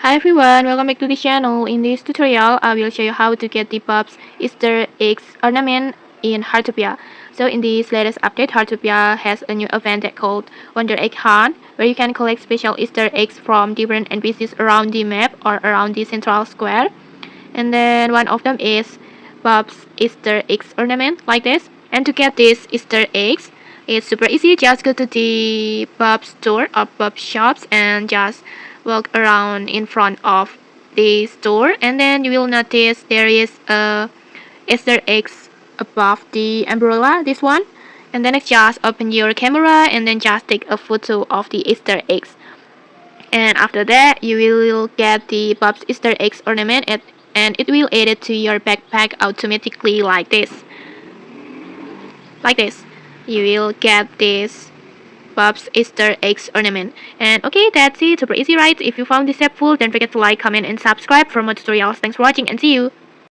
Hi everyone, welcome back to the channel. In this tutorial, I will show you how to get the Bob's Easter Egg Ornament in Heartopia. So in this latest update, Heartopia has a new event that called Wonder Egg Hunt, where you can collect special Easter eggs from different NPCs around the map or around the central square. And then one of them is Bob's Easter Egg Ornament, like this. And to get these Easter eggs, it's super easy. Just go to the Bob store or Bob shops and just walk around in front of the store, and then you will notice there is a Easter eggs above the umbrella, this one. And then just open your camera and then just take a photo of the Easter eggs. And after that, you will get the Bob's Easter eggs ornament and it will add it to your backpack automatically like this. Like this. You will get this Bob's Easter eggs ornament. And okay, that's it. Super easy, right? If you found this helpful, don't forget to like, comment, and subscribe for more tutorials. Thanks for watching and see you.